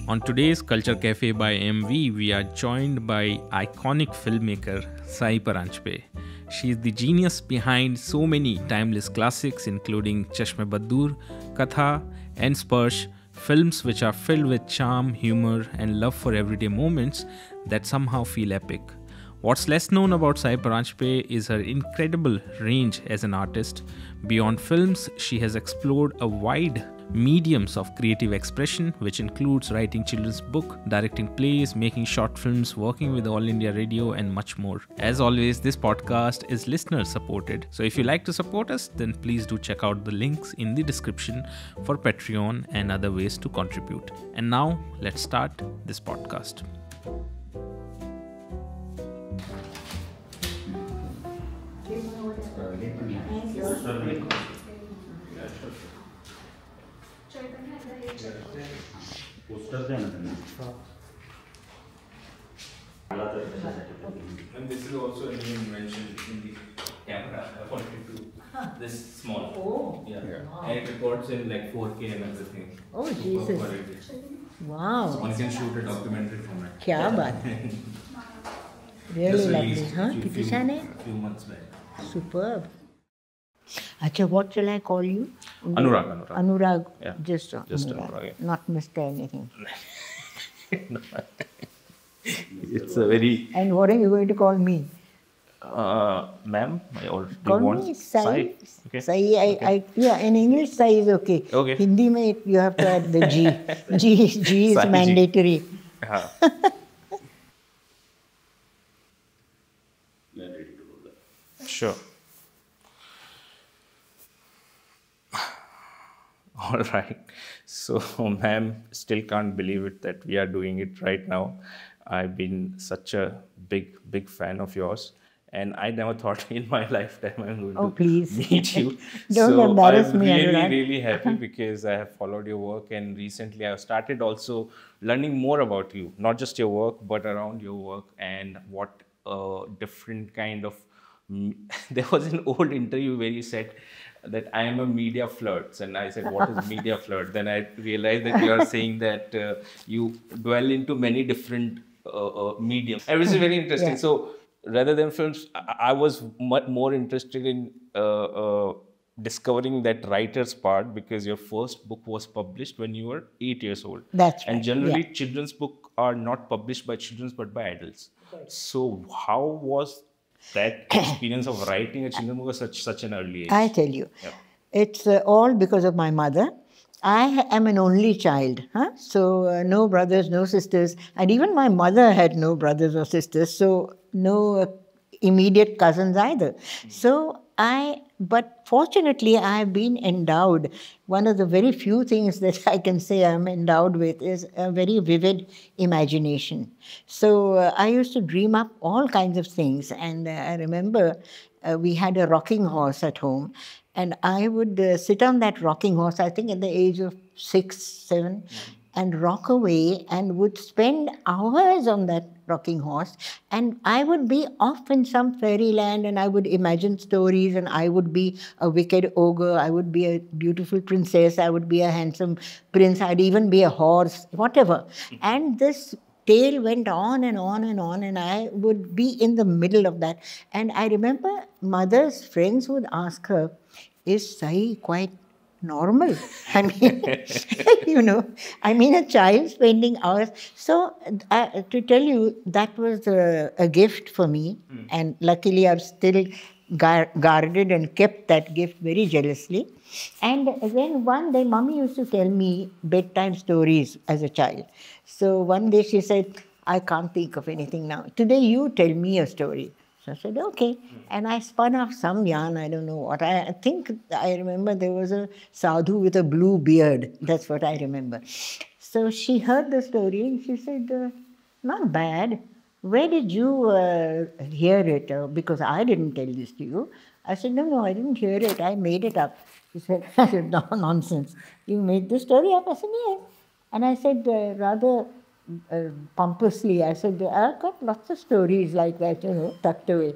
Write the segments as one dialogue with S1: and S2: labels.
S1: On today's Culture Cafe by MV, we are joined by iconic filmmaker Sai Paranjpye. She is the genius behind so many timeless classics including Chashme Buddoor, Katha and Sparsh, films which are filled with charm, humor and love for everyday moments that somehow feel epic. What's less known about Sai Paranjpye is her incredible range as an artist. Beyond films, she has explored a wide mediums of creative expression, which includes writing children's book, directing plays, making short films, working with All India Radio, and much more. As always, this podcast is listener supported. So if you like to support us, then please do check out the links in the description for Patreon and other ways to contribute. And now, let's start this podcast. And this is also a new invention in the camera. I wanted to this small.
S2: Oh,
S1: yeah.
S2: Wow.
S1: And it records in like 4K and everything.
S2: Oh,
S1: Super
S2: Jesus.
S1: quality.
S2: Wow.
S1: So one can shoot a documentary from it.
S2: क्या बात है. Really
S1: Just
S2: lovely,
S1: released
S2: huh?
S1: few
S2: कितनी शान है?
S1: months back.
S2: Superb. अच्छा, what shall I call you?
S1: Anurag.
S2: Anurag.
S1: Yeah.
S2: Just
S1: Anurag, yeah.
S2: Not Mr. anything.
S1: No. It's a very
S2: And what are you going to call me?
S1: ma'am, or do
S2: Call
S1: you want
S2: me Sai.
S1: Okay.
S2: Sai, yeah, in English Sai is okay.
S1: Okay.
S2: Hindi mein you have to add the G. G is
S1: Sai Ji.
S2: mandatory.
S1: Yeah. Sure. All right. So, ma'am, still can't believe it that we are doing it right now. I've been such a big fan of yours. And I never thought in my lifetime I'm going
S2: Oh,
S1: to
S2: please.
S1: meet you.
S2: Don't
S1: so
S2: embarrass
S1: I'm
S2: me,
S1: really,
S2: Anurag.
S1: really happy because I have followed your work, and recently I've started also learning more about you, not just your work, but around your work and what different kind of. There was an old interview where you said that I am a media flirt, and I said, what is media flirt? Then I realized that you are saying that you dwell into many different mediums. And which is very interesting.
S2: Yeah.
S1: So rather than films, I was much more interested in discovering that writer's part, because your first book was published when you were 8 years old.
S2: That's
S1: And
S2: right,
S1: generally,
S2: yeah.
S1: children's books are not published by children but by adults. So how was that experience of writing a children's book at such an early age?
S2: I tell you,
S1: Yeah.
S2: it's all because of my mother. I am an only child, so no brothers, no sisters, and even my mother had no brothers or sisters, so no immediate cousins either. So but fortunately I've been endowed. One of the very few things that I can say I'm endowed with is a very vivid imagination. So I used to dream up all kinds of things, and I remember we had a rocking horse at home, and I would sit on that rocking horse, I think at the age of 6, 7, and rock away, and would spend hours on that rocking horse. And I would be off in some fairyland, and I would imagine stories, and I would be a wicked ogre, I would be a beautiful princess, I would be a handsome prince, I'd even be a horse, whatever. And this tale went on and on and on, and I would be in the middle of that. And I remember mother's friends would ask her, is Sai quite normal? I mean, a child spending hours. So to tell you, that was a gift for me. And luckily, I've still guarded and kept that gift very jealously. And then one day, Mummy used to tell me bedtime stories as a child. So one day she said, I can't think of anything now. Today, you tell me a story. So I said, okay. And I spun off some yarn, I don't know what. I think I remember there was a sadhu with a blue beard. That's what I remember. So she heard the story and she said, not bad. Where did you hear it? Because I didn't tell this to you. I said, no, I didn't hear it. I made it up. She said, no, nonsense. You made the story up? I said, yes. And I said, rather pompously, I said, I've got lots of stories like that, tucked away.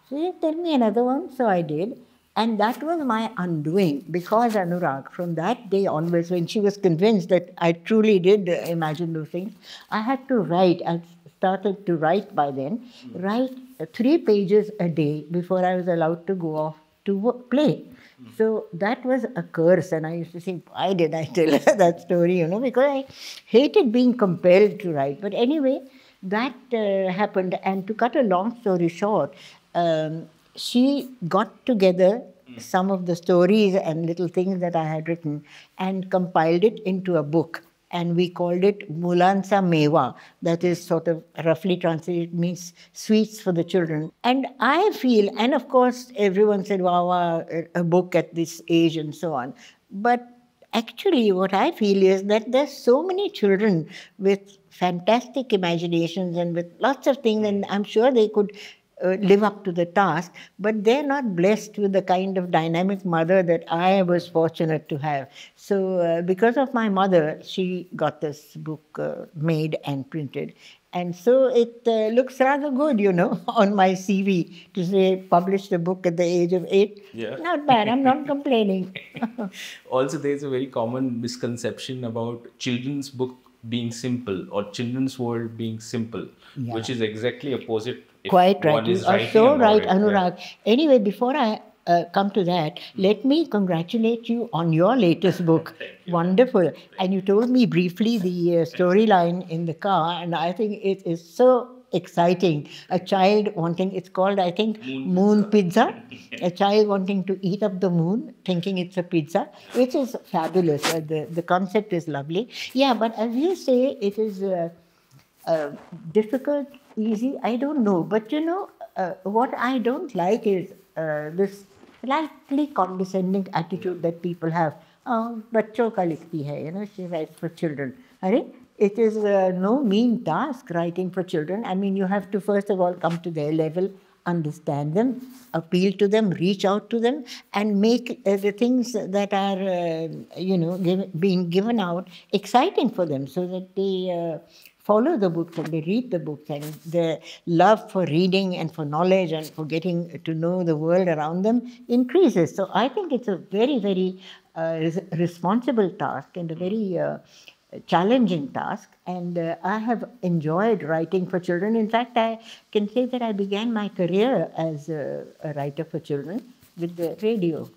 S2: She said, tell me another one. So I did. And that was my undoing because Anurag, from that day onwards, when she was convinced that I truly did imagine those things, I had to write. I started to write by then, write 3 pages a day before I was allowed to go off to play. So that was a curse, and I used to say, why did I tell her that story, because I hated being compelled to write. But anyway, that happened, and to cut a long story short, she got together some of the stories and little things that I had written and compiled it into a book. And we called it Mulansa Mewa. That is sort of roughly translated, means sweets for the children. And I feel, and of course, everyone said, wow, a book at this age and so on. But actually, what I feel is that there's so many children with fantastic imaginations and with lots of things, and I'm sure they could live up to the task, but they're not blessed with the kind of dynamic mother that I was fortunate to have. So because of my mother, she got this book made and printed. And so it looks rather good, on my CV to say published a book at the age of 8.
S1: Yeah.
S2: Not bad, I'm not complaining.
S1: Also, there's a very common misconception about children's book being simple or children's world being simple, which is exactly opposite.
S2: Quite right. You are so right, Anurag.
S1: Yeah.
S2: Anyway, before I come to that, let me congratulate you on your latest book. Wonderful. And you told me briefly the storyline in the car, and I think it is so exciting. A child wanting, it's called, I think, Moon Pizza. A child wanting to eat up the moon, thinking it's a pizza, which is fabulous. The concept is lovely. Yeah, but as you say, it is difficult, easy, I don't know. But what I don't like is this slightly condescending attitude that people have. Oh, bachcho ka likhti hai, she writes for children. It is no mean task writing for children. I mean, you have to first of all come to their level, understand them, appeal to them, reach out to them, and make the things that are, being given out exciting for them so that they follow the books and they read the books, and the love for reading and for knowledge and for getting to know the world around them increases. So I think it's a very, very responsible task and a very challenging task. And I have enjoyed writing for children. In fact, I can say that I began my career as a writer for children with the radio.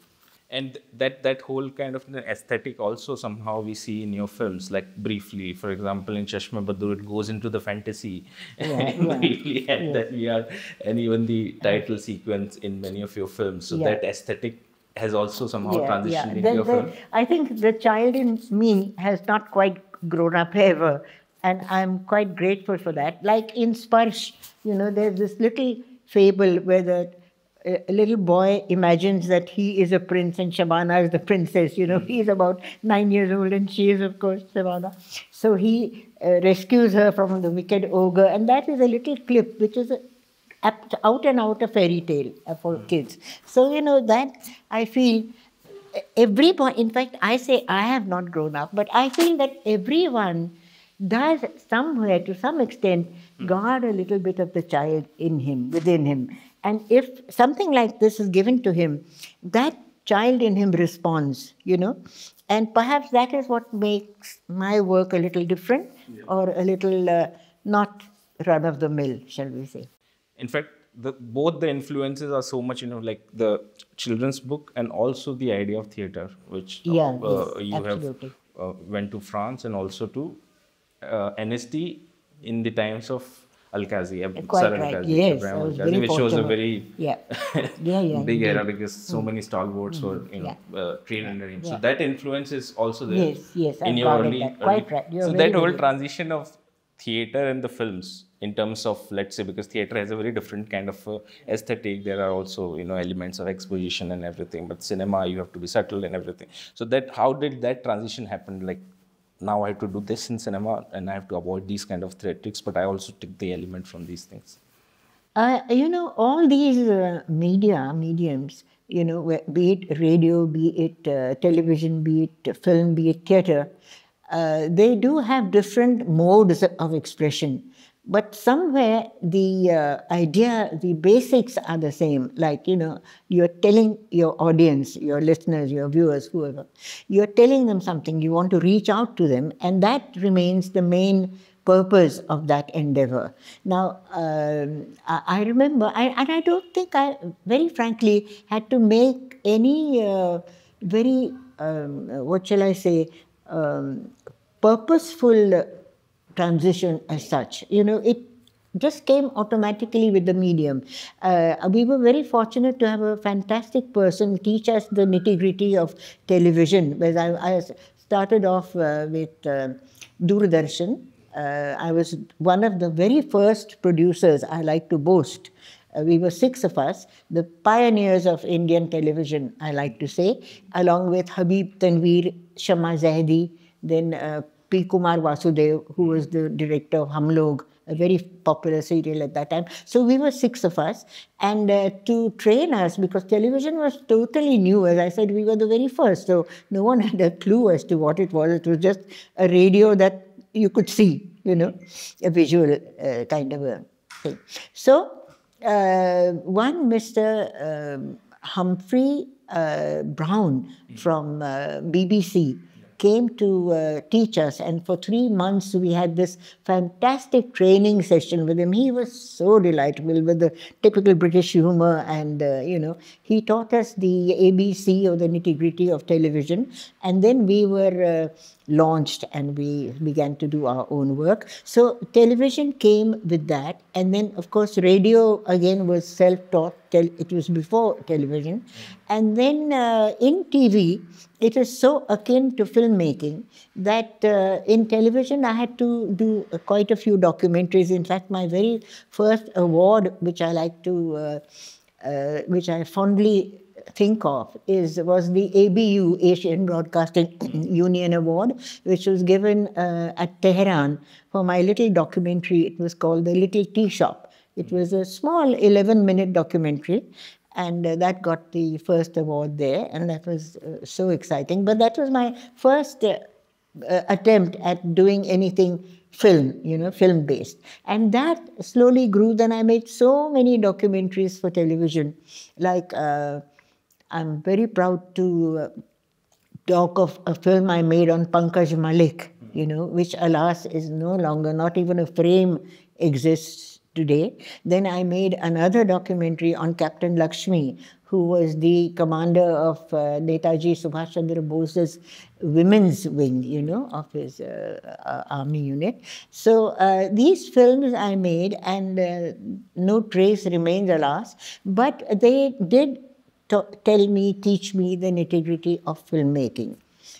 S1: And that whole kind of aesthetic also somehow we see in your films, like briefly, for example, in Chashme Buddoor, it goes into the fantasy. Briefly, and that we are, and even the title sequence in many of your films. So that aesthetic has also somehow transitioned into your film.
S2: I think the child in me has not quite grown up ever, and I'm quite grateful for that. Like in Sparsh, there's this little fable where a little boy imagines that he is a prince and Shabana is the princess. He's about 9 years old and she is, of course, Shabana. So he rescues her from the wicked ogre, and that is a little clip which is out and out a fairy tale for kids. So, that I feel everyone, in fact, I say I have not grown up, but I feel that everyone does somewhere, to some extent, guard a little bit of the child in him, within him. And if something like this is given to him, that child in him responds, And perhaps that is what makes my work a little different or a little not run-of-the-mill, shall we say.
S1: In fact, both the influences are so much, like the children's book and also the idea of theatre, which you
S2: absolutely.
S1: have went to France and also to NST in the times of Al-Qazi,
S2: Quite right. Yes, I was very
S1: which shows a very big era
S2: indeed.
S1: because so many stalwarts were trained under him. So that influence is also there.
S2: Yes,
S1: in your early.
S2: Quite right.
S1: So that whole transition of theatre and the films, in terms of, let's say, because theatre has a very different kind of aesthetic. There are also elements of exposition and everything. But cinema, you have to be subtle and everything. So how did that transition happen? Like, now I have to do this in cinema and I have to avoid these kind of theatrics, but I also take the element from these things.
S2: All these mediums, be it radio, be it television, be it film, be it theatre, they do have different modes of expression. But somewhere the idea, the basics are the same. Like, you're telling your audience, your listeners, your viewers, whoever, you're telling them something, you want to reach out to them, and that remains the main purpose of that endeavor. Now, I remember, and I don't think I, very frankly, had to make any very, what shall I say, purposeful transition as such. It just came automatically with the medium. We were very fortunate to have a fantastic person teach us the nitty-gritty of television. Whereas I started off with Doordarshan. I was one of the very first producers, I like to boast. We were 6 of us, the pioneers of Indian television, I like to say, along with Habib Tanveer, Shama Zahedi, then P. Kumar Vasudev, who was the director of Hum Log, a very popular serial at that time. So we were 6 of us, and to train us, because television was totally new, as I said, we were the very first, so no one had a clue as to what it was. It was just a radio that you could see, a visual kind of a thing. So one Mr. Humphrey Brown from BBC came to teach us, and for 3 months we had this fantastic training session with him. He was so delightful with the typical British humor, and he taught us the ABC, or the nitty-gritty of television, and then we were launched and we began to do our own work. So television came with that, and then of course radio again was self-taught. It was before television, and then in TV it is so akin to filmmaking that in television I had to do quite a few documentaries. In fact, my very first award, which I like to, which I fondly think of, was the ABU, Asian Broadcasting Union Award, which was given at Tehran for my little documentary. It was called The Little Tea Shop. It was a small 11-minute documentary, and that got the first award there, and that was so exciting. But that was my first attempt at doing anything film, film-based. And that slowly grew. Then I made so many documentaries for television. Like, I'm very proud to talk of a film I made on Pankaj Malik, which alas is no longer, not even a frame exists today. Then I made another documentary on Captain Lakshmi, who was the commander of Netaji Subhash Chandra Bose's women's wing, of his army unit. So these films I made, and no trace remains, alas, but they did teach me the nitty-gritty of filmmaking.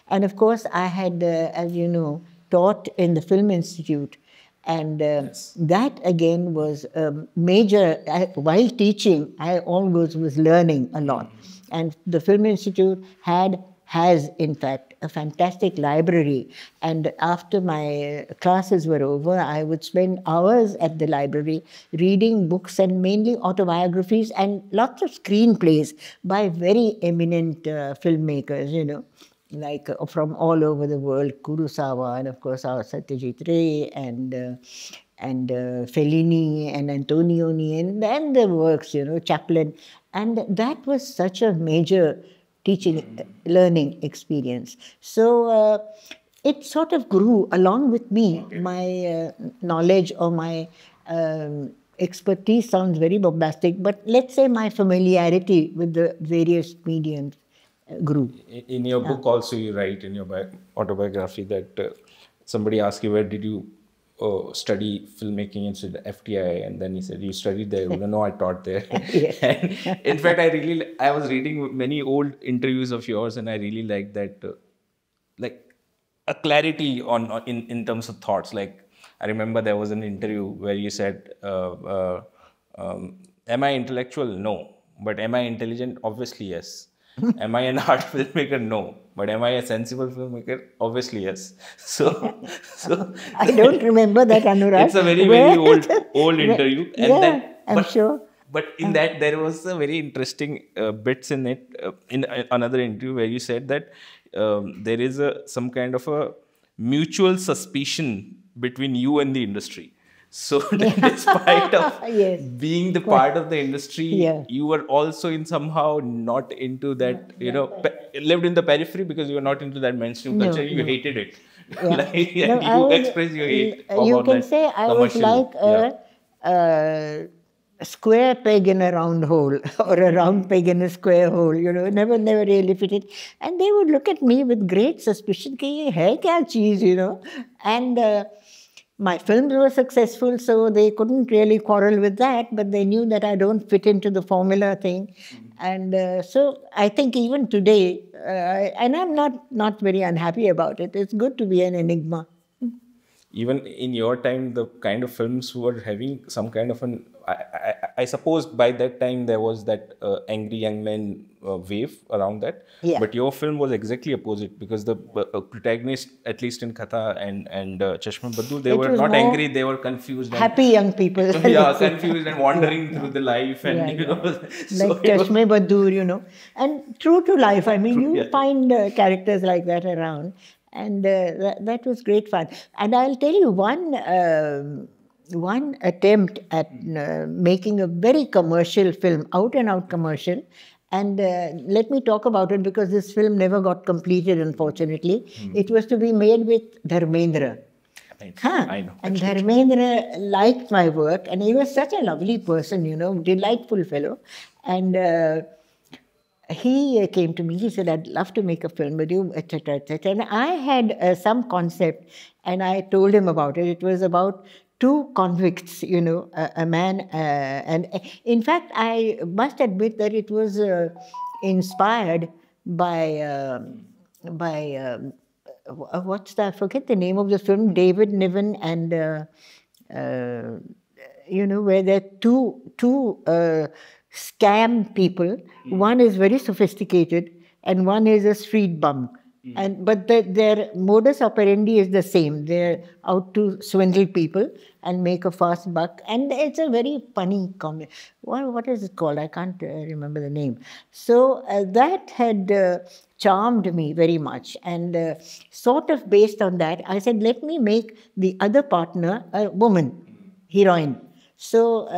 S2: And of course, I had, as you know, taught in the Film Institute, and that again was a major, while teaching, I always was learning a lot. And the Film Institute has in fact a fantastic library, and after my classes were over, I would spend hours at the library reading books, and mainly autobiographies and lots of screenplays by very eminent filmmakers, like from all over the world, Kurosawa, and of course our Satyajit Ray, and Fellini, and Antonioni, and the works, Chaplin. And that was such a major teaching, learning experience. So it sort of grew along with me. My knowledge, or my expertise sounds very bombastic, but let's say my familiarity with the various mediums grew.
S1: In your book also, you write in your autobiography that somebody asked you, where did you study filmmaking? And said FTI, and then he said, you studied there? No, I taught there. And in fact, I was reading many old interviews of yours, and I really liked that, like a clarity in terms of thoughts. Like, I remember there was an interview where you said, am I intellectual? No. But am I intelligent? Obviously, yes. Am I an art filmmaker? No. But am I a sensible filmmaker? Obviously, yes. So
S2: I don't remember that, Anurag.
S1: It's a very old interview. And
S2: yeah,
S1: then,
S2: I'm sure.
S1: But in that, there was a very interesting bits in it, in another interview where you said that there is some kind of a mutual suspicion between you and the industry. So despite of
S2: Yes.
S1: being the part of the industry,
S2: Yeah.
S1: you were also in somehow not into that, lived in the periphery because you were not into that mainstream
S2: No,
S1: culture. You
S2: no.
S1: hated it.
S2: Yeah.
S1: Like,
S2: No,
S1: and
S2: I
S1: you
S2: was,
S1: express your hate
S2: you
S1: about
S2: can
S1: that
S2: say I was
S1: commercial.
S2: like a square peg in a round hole, or a round peg in a square hole, never really fitted. And they would look at me with great suspicion, ki ye hai kya cheez, And my films were successful, so they couldn't really quarrel with that, but they knew that I don't fit into the formula thing. And so I think even today, and I'm not very unhappy about it, it's good to be an enigma.
S1: Even in your time, the kind of films who were having some kind of an, I suppose by that time there was that angry young men wave around that.
S2: Yeah.
S1: But your film was exactly opposite, because the protagonist, at least in Katha and Chashme Buddoor, they
S2: It
S1: were
S2: was
S1: not
S2: more
S1: angry, they were confused.
S2: happy young people.
S1: Yeah, confused and wandering through the life, and so
S2: Like
S1: it was,
S2: Chashme Buddoor, and true to life. I mean, you
S1: yeah.
S2: find characters like that around, and that was great fun. And I'll tell you one attempt at making a very commercial film, out and out commercial. And let me talk about it, because this film never got completed, unfortunately. It was to be made with Dharmendra.
S1: I know.
S2: And Dharmendra liked my work, and he was such a lovely person, delightful fellow. And he came to me, he said, I'd love to make a film with you, etc., etc. And I had some concept, and I told him about it. It was about two convicts, a man, and in fact, I must admit that it was inspired by what's that? I forget the name of the film. David Niven and where there are two scam people. One is very sophisticated, and one is a street bum. But their modus operandi is the same. They're out to swindle people and make a fast buck. And it's a very funny comedy. What is it called? I can't remember the name. So that had charmed me very much. And sort of based on that, I said, let me make the other partner a woman, heroine. So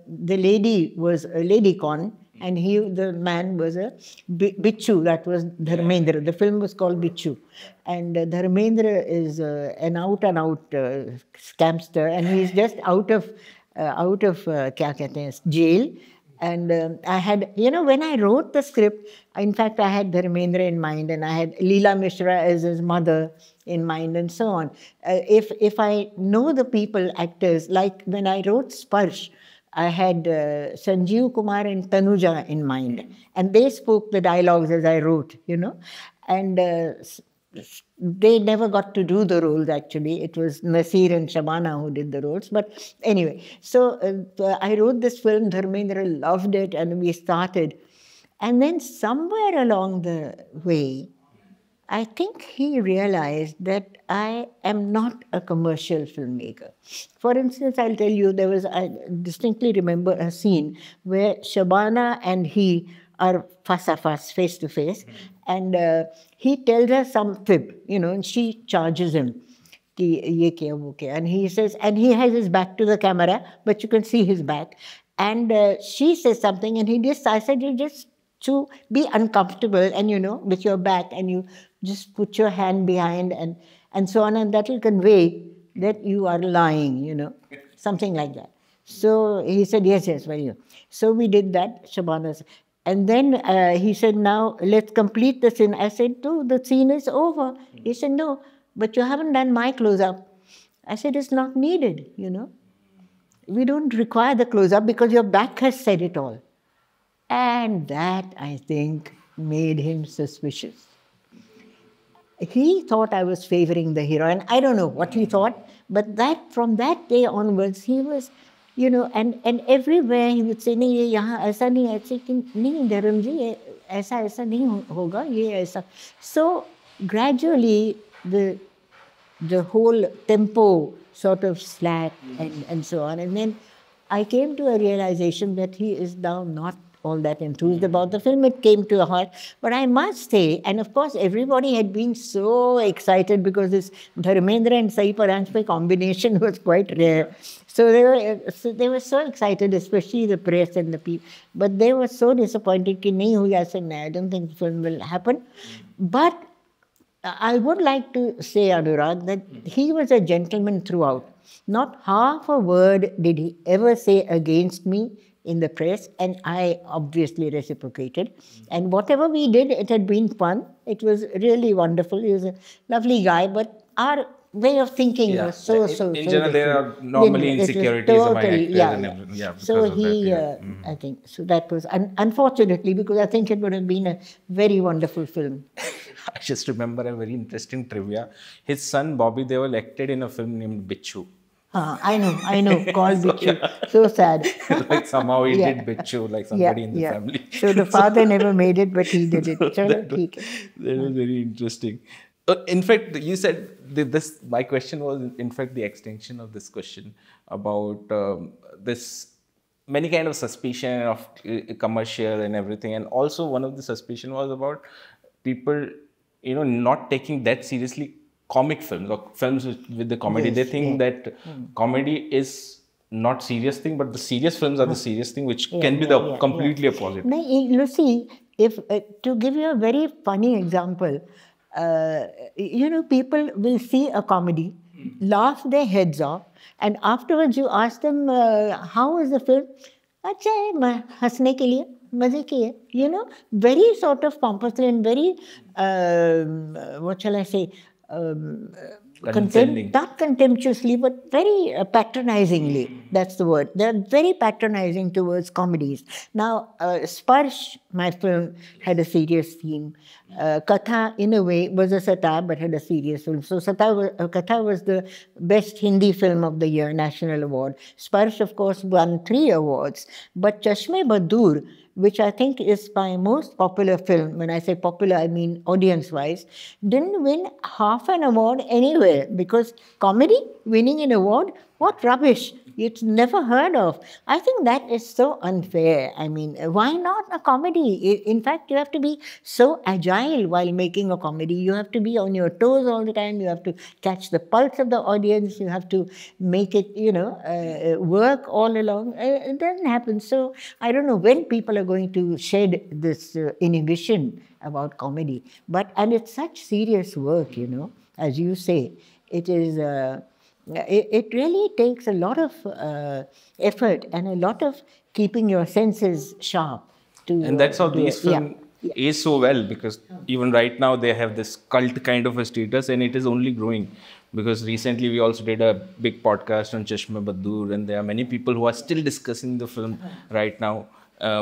S2: the lady was a lady con, and the man was a Bichu, that was Dharmendra. The film was called Bichu. And Dharmendra is an out-and-out scamster, and he's just out of kya kehte hain, jail. And I had, when I wrote the script, in fact, I had Dharmendra in mind, and I had Leela Mishra as his mother in mind, and so on. If I know the people, actors, like when I wrote Sparsh, I had Sanjeev Kumar and Tanuja in mind, and they spoke the dialogues as I wrote, and they never got to do the roles, actually. It was Nasir and Shabana who did the roles. But anyway, so I wrote this film, Dharmendra loved it, and we started. And then somewhere along the way, I think he realized that I am not a commercial filmmaker. For instance, I'll tell you, I distinctly remember a scene where Shabana and he are face to face, and he tells her some fib, and she charges him. Ki ye kiya, wo kiya. And he says, and he has his back to the camera, but you can see his back. And she says something, and I said, you just to be uncomfortable, and with your back, and you just put your hand behind, and so on, and that will convey that you are lying, something like that. So he said, yes, very good. So we did that, Shabana. And then he said, now let's complete the scene. I said, no, the scene is over. He said, no, but you haven't done my close-up. I said, it's not needed, We don't require the close-up because your back has said it all. And that, I think, made him suspicious. He thought I was favoring the heroine. I don't know what he thought, but from that day onwards, he was, and everywhere he would say, "Nahi, ye yahan aisa nahi hai." I said, "Nahi, Dharam ji, aisa nahi hoga, ye aisa." So gradually, the whole tempo sort of slacked and so on. And then I came to a realization that he is now not all that enthused about the film. It came to a halt. But I must say, and of course, everybody had been so excited because this Dharmendra and Sai Paranjpye combination was quite rare. So they were so excited, especially the press and the people. But they were so disappointed that nahi huya. I said, no, I don't think the film will happen. But I would like to say, Anurag, that he was a gentleman throughout. Not half a word did he ever say against me in the press, and I obviously reciprocated. And whatever we did, it had been fun. It was really wonderful. He was a lovely guy, but our way of thinking was so
S3: in general, there are normally insecurities among actors and everything. Yeah,
S2: so he, I think, so that was, unfortunately, because I think it would have been a very wonderful film.
S3: I just remember a very interesting trivia. His son Bobby Deol elected in a film named Bichu.
S2: I know, called Bichu. So sad.
S3: Like somehow he did Bichu, like somebody in the family.
S2: So the father never made it, but he did it.
S3: That was very interesting. In fact, you said this. My question was, in fact, the extension of this question about this many kind of suspicion of commercial and everything, and also one of the suspicion was about people, not taking that seriously comic films or films with the comedy. Yes, they think that comedy is not serious thing, but the serious films are the serious thing, which can be the completely opposite.
S2: No, you see, if to give you a very funny example, people will see a comedy, laugh their heads off, and afterwards you ask them, how is the film? अच्छा है, हंसने के लिए, मजे के है, very sort of pompously and very, what shall I say, not contemptuously, but very patronizingly. That's the word. They're very patronizing towards comedies. Now, Sparsh, my film, had a serious theme. Katha, in a way, was a satire, but had a serious film. So Katha was the best Hindi film of the year, National Award. Sparsh, of course, won 3 awards. But Chashme Buddoor, which I think is my most popular film, when I say popular, I mean audience-wise, didn't win half an award anywhere, because comedy winning an award, what rubbish. It's never heard of. I think that is so unfair. I mean, why not a comedy? In fact, you have to be so agile while making a comedy. You have to be on your toes all the time. You have to catch the pulse of the audience. You have to make it, work all along. It doesn't happen. So I don't know when people are going to shed this inhibition about comedy. And it's such serious work, as you say. It is... It really takes a lot of effort and a lot of keeping your senses sharp.
S3: And that's how these films age so well, because even right now they have this cult kind of a status, and it is only growing. Because recently we also did a big podcast on Chashme Buddoor, and there are many people who are still discussing the film right now,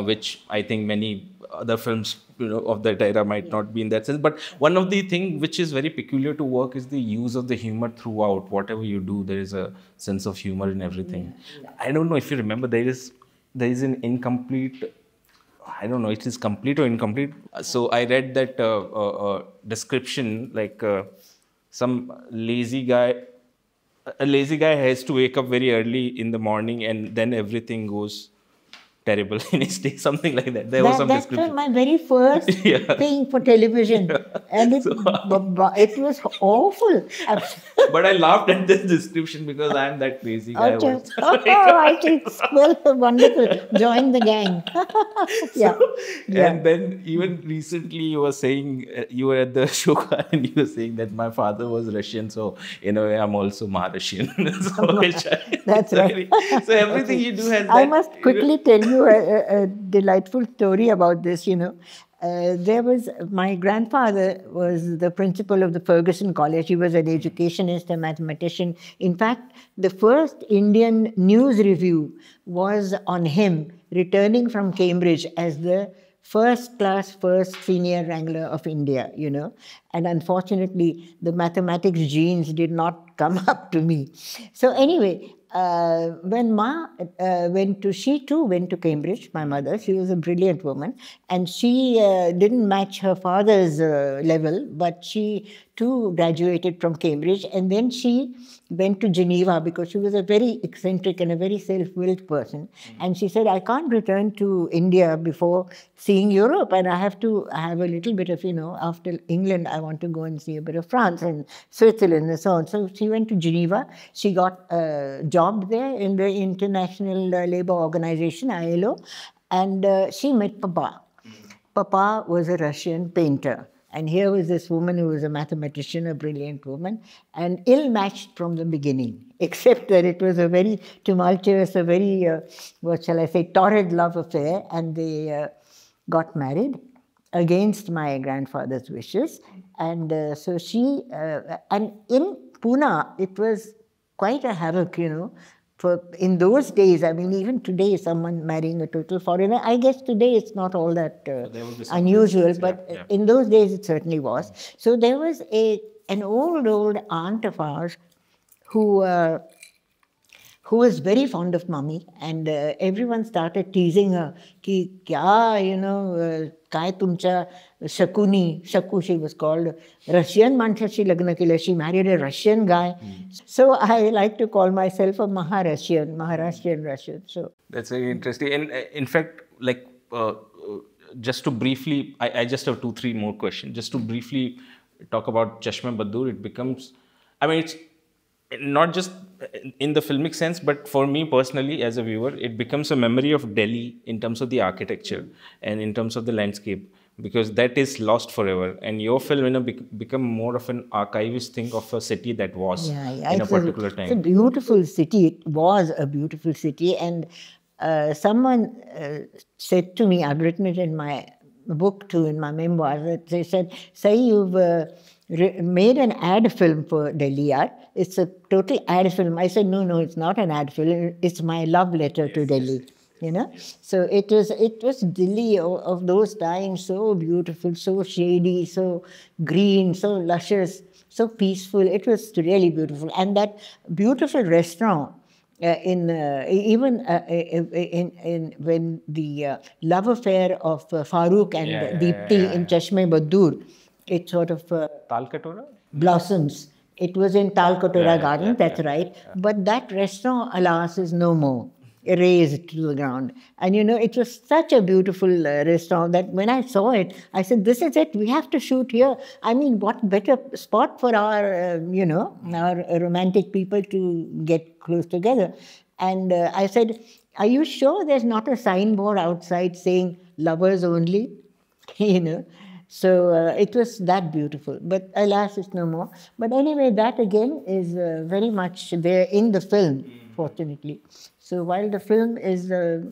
S3: which I think many other films of that era might not be in that sense. But one of the things which is very peculiar to work is the use of the humor throughout. Whatever you do, there is a sense of humor in everything. I don't know if you remember, there is an incomplete, I don't know, it is complete or incomplete. So I read that description, like some lazy guy, a lazy guy has to wake up very early in the morning, and then everything goes terrible in his day, something like that. There was some description.
S2: That was my very first thing for television. And it was awful.
S3: But I laughed at this description because I am that crazy guy.
S2: I think, well, wonderful. Join the gang.
S3: And then even recently you were saying, you were at the show and you were saying that my father was Russian, so in a way I'm also Maharashian.
S2: That's right.
S3: So everything you do has that.
S2: I must quickly tell you a delightful story about this, my grandfather was the principal of the Ferguson College. He was an educationist, a mathematician. In fact, the first Indian news review was on him returning from Cambridge as the first senior wrangler of India, And unfortunately, the mathematics genes did not come up to me. So anyway, when she too went to Cambridge, my mother, she was a brilliant woman, and she didn't match her father's level, but she two graduated from Cambridge, and then she went to Geneva because she was a very eccentric and a very self-willed person. And she said, I can't return to India before seeing Europe, and I have to have a little bit of, after England, I want to go and see a bit of France and Switzerland and so on. So she went to Geneva. She got a job there in the International Labour Organization, ILO, and she met Papa. Papa was a Russian painter. And here was this woman who was a mathematician, a brilliant woman, and ill-matched from the beginning, except that it was a very tumultuous, a very, what shall I say, torrid love affair, and they got married against my grandfather's wishes. And so she, and in Pune, it was quite a havoc, For in those days, I mean, even today, someone marrying a total foreigner, I guess today it's not all that unusual, but in those days it certainly was. So there was an old aunt of ours who was very fond of mummy, and everyone started teasing her, ki kya, kai tumcha Shakuni, Shaku she was called, Russian mansashi lagna ke liye, she married a Russian guy. So I like to call myself a Maharashtrian Russian. So
S3: that's very interesting. And in fact, like just to briefly, I just have 2-3 more questions. Just to briefly talk about Chashme Buddoor, it becomes, I mean, it's not just in the filmic sense, but for me personally as a viewer, it becomes a memory of Delhi in terms of the architecture and in terms of the landscape, because that is lost forever. And your film become more of an archivist thing of a city that was in a particular time.
S2: It's a beautiful city. It was a beautiful city. And someone said to me, I've written it in my book too, in my memoirs, they said, Sai, you've made an ad film for Delhi art. It's a total ad film. I said, no, it's not an ad film. It's my love letter to Delhi. So it was Delhi of those times, so beautiful, so shady, so green, so luscious, so peaceful. It was really beautiful. And that beautiful restaurant, when the love affair of Farooq and Deepti in Chashme Buddoor, it sort of blossoms. It was in Talkatora Garden, that's right. But that restaurant, alas, is no more. Erased to the ground. And it was such a beautiful restaurant that when I saw it, I said, this is it, we have to shoot here. I mean, what better spot for our, our romantic people to get close together. And I said, are you sure there's not a signboard outside saying lovers only? So it was that beautiful. But alas, it's no more. But anyway, that again is very much there in the film, fortunately. So while the film is there,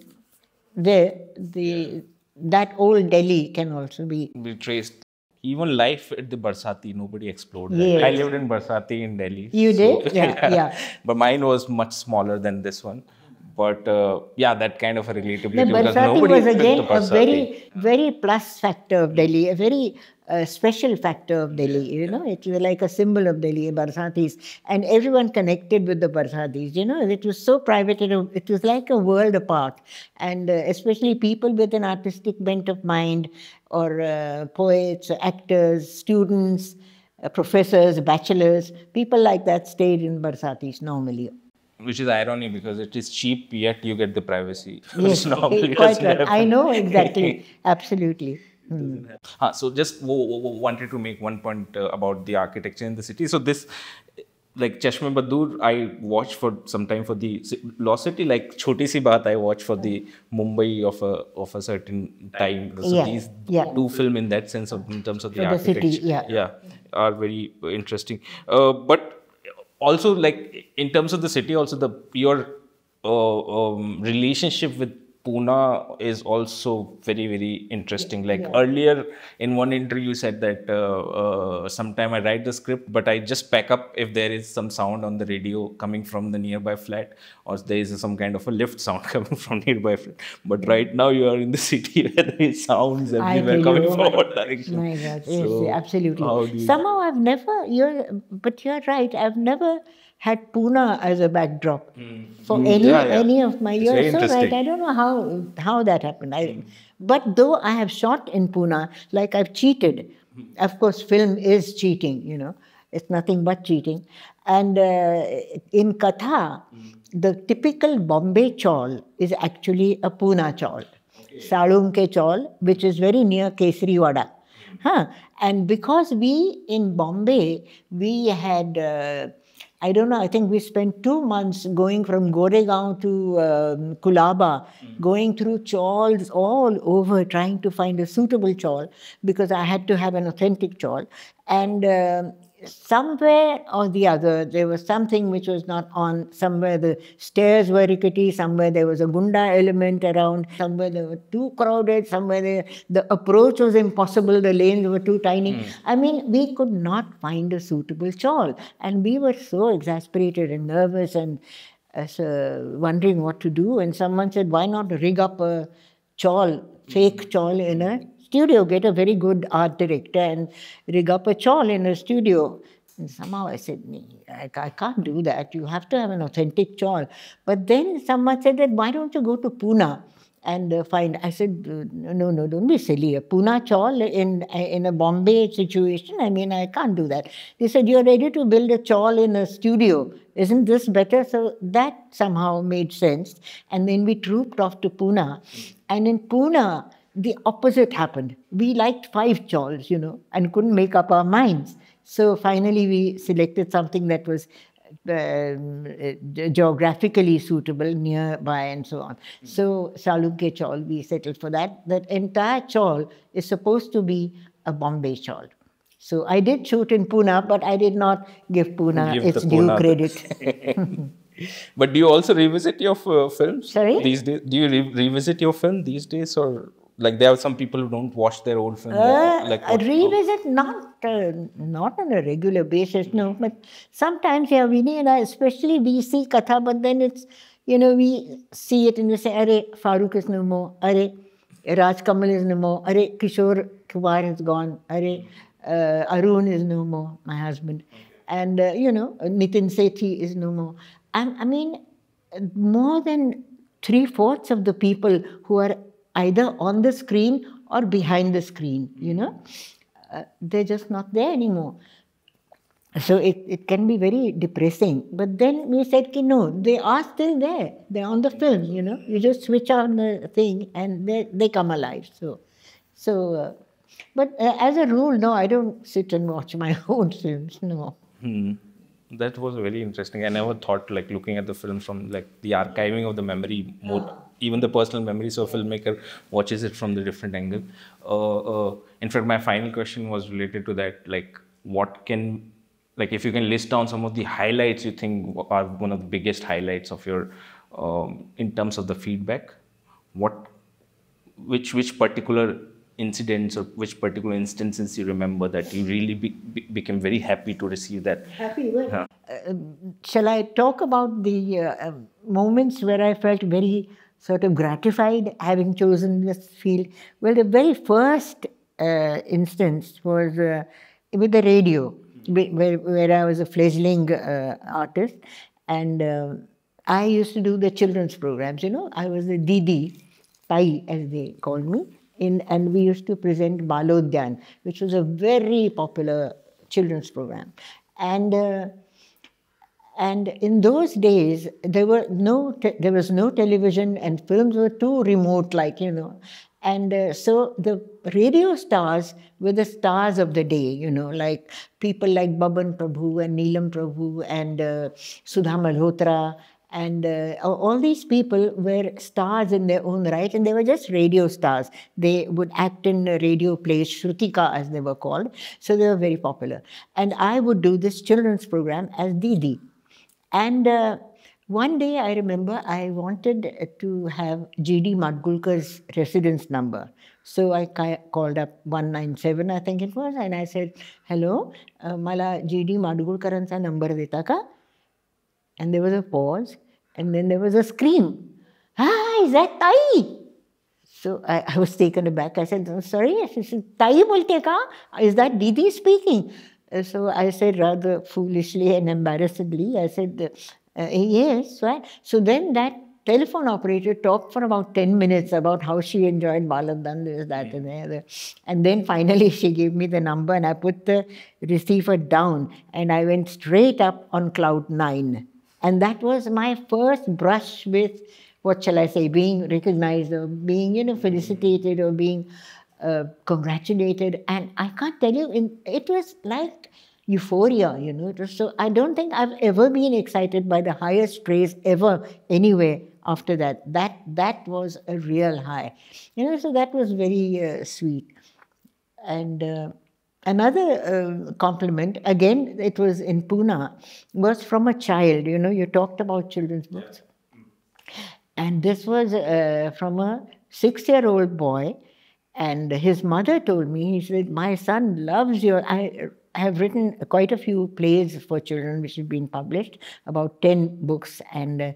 S2: that old Delhi can also be
S3: traced. Even life at the Barsati, nobody explored that.
S2: Yes.
S3: I lived in Barsati in Delhi.
S2: You did? Yeah.
S3: But mine was much smaller than this one. But that kind of a relatability.
S2: The Barsati was again a very, very plus factor of Delhi, a very special factor of Delhi. It was like a symbol of Delhi, Barsatis, and everyone connected with the Barsatis. It was so private. It was like a world apart, and especially people with an artistic bent of mind, or poets, actors, students, professors, bachelors, people like that stayed in Barsatis normally.
S3: Which is irony because it is cheap, yet you get the privacy.
S2: Yes, quite right. I know, exactly. Absolutely.
S3: So just wanted to make one point about the architecture in the city. So this, like Chashme Buddoor, I watched for some time for the Law City, like Choti Si Baat I watched for the Mumbai of a certain time. So these two films in that sense in terms of the architecture,
S2: city,
S3: are very interesting. But also, like in terms of the city, also your relationship with Pune is also very, very interesting. Like earlier in one interview you said that sometime I write the script, but I just pack up if there is some sound on the radio coming from the nearby flat, or there is some kind of a lift sound coming from nearby flat. But right now you are in the city where there is sounds everywhere coming from what direction.
S2: My God, yes, absolutely. Somehow I've never, but you're right, I've never had Pune as a backdrop for any of my years. So right, I don't know how that happened. But though I have shot in Pune, like I've cheated, Of course, film is cheating, you know. It's nothing but cheating. And in Katha, the typical Bombay chawl is actually a Pune chawl. Salum ke chawl, which is very near Kesari Wada. Huh. And because we in Bombay, we had, I don't know, I think we spent 2 months going from Goregaon to Kulaba, going through chawls all over, trying to find a suitable chawl, because I had to have an authentic chawl. And somewhere or the other, there was something which was not on. Somewhere the stairs were rickety, somewhere there was a gunda element around, somewhere they were too crowded, somewhere the approach was impossible, the lanes were too tiny. I mean, we could not find a suitable chawl. And we were so exasperated and nervous and wondering what to do. And someone said, why not rig up a chawl, fake chawl in a studio, get a very good art director and rig up a chawl in a studio. And somehow I said, I can't do that. You have to have an authentic chawl. But then someone said that, why don't you go to Pune and find? I said, no, don't be silly. A Pune chawl in a Bombay situation, I mean, I can't do that. They said, you're ready to build a chawl in a studio. Isn't this better? So that somehow made sense. And then we trooped off to Pune. And in Pune, the opposite happened. We liked 5 chawls, you know, and couldn't make up our minds. So finally we selected something that was geographically suitable, nearby and so on. So Salum ke chawl, we settled for that. That entire chawl is supposed to be a Bombay chawl. So I did shoot in Pune, but I did not give Pune its due credit.
S3: But do you also revisit your films?
S2: Sorry?
S3: These days, do you revisit your film these days, or like there are some people who don't watch their old film?
S2: Revisit not on a regular basis, no. But sometimes, yeah, Vinay and I, especially, we see Katha, but then it's, you know, we see it and we say, Arey, Farooq is no more. Arey, Raj Kamal is no more. Arey, Kishore Kumar is gone. Arey, Arun is no more, my husband. And, you know, Nitin Sethi is no more. I mean, more than 3/4 of the people who are either on the screen or behind the screen, you know, they're just not there anymore. So it can be very depressing. But then we said, no, they are still there. They're on the film, you know. You just switch on the thing and they come alive. But as a rule, no, I don't sit and watch my own films, no.
S3: That was very interesting. I never thought, like, looking at the film from like the archiving of the memory, more even the personal memory. So a filmmaker watches it from the different angle. In fact, my final question was related to that. Like, if you can list down some of the highlights you think are one of the biggest highlights of your, in terms of the feedback, which particular incidents or which particular instances you remember that you really became very happy to receive that?
S2: Happy? Well, shall I talk about the moments where I felt very sort of gratified having chosen this field? Well, the very first instance was with the radio, where I was a fledgling artist, and I used to do the children's programs, you know. I was the Didi, Tai as they called me. And we used to present Balodyan, which was a very popular children's program. And in those days, there was no television, and films were too remote, like, you know. And so the radio stars were the stars of the day, you know, like people like Baban Prabhu and Neelam Prabhu and Sudha Malhotra. And all these people were stars in their own right, and they were just radio stars. They would act in radio plays, Shrutika as they were called. So they were very popular. And I would do this children's program as Didi. And one day I remember I wanted to have G.D. Madgulkar's residence number. So I called up 197, I think it was, and I said, hello, mala G.D. Madgulkaranचा number deta ka? And there was a pause, and then there was a scream. Ah, is that Tai? So I was taken aback. I said, oh, sorry. She said, Tai bolte ka? Is that Didi speaking? So I said rather foolishly and embarrassedly, I said, yes, right. So then that telephone operator talked for about 10 minutes about how she enjoyed Baladand, this, that, and the other. And then finally she gave me the number and I put the receiver down and I went straight up on cloud 9. And that was my first brush with, what shall I say, being recognized or being, felicitated or being congratulated. And I can't tell you, it was like euphoria, It was so, I don't think I've ever been excited by the highest praise ever anywhere after that. That was a real high. So that was very sweet. And another compliment, again, it was in Pune, was from a child. You talked about children's books. And this was from a 6-year-old boy. And his mother told me, he said, my son loves I have written quite a few plays for children which have been published, about 10 books and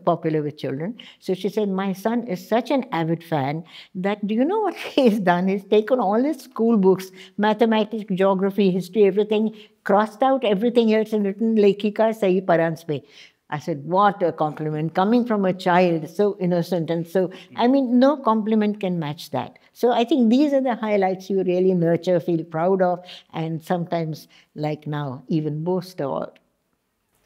S2: popular with children. So she said, my son is such an avid fan that, do you know what he's done? He's taken all his school books, mathematics, geography, history, everything, crossed out everything else and written Filmmaker Sai Paranjpye. I said, what a compliment, coming from a child, so innocent. And so, no compliment can match that. So I think these are the highlights you really nurture, feel proud of, and sometimes, like now, even boast about.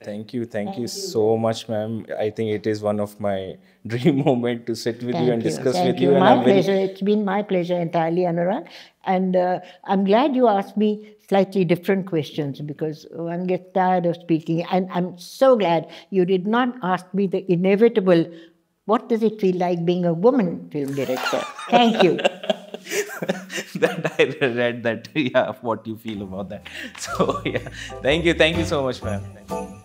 S3: Thank you so much, ma'am. I think it is one of my dream moments to sit with you and discuss with you.
S2: My pleasure. It's been my pleasure entirely, Anurag. And I'm glad you asked me slightly different questions because one gets tired of speaking. And I'm so glad you did not ask me the inevitable, what does it feel like being a woman film director? Thank you.
S3: That I read that, what you feel about that. So, thank you so much, ma'am.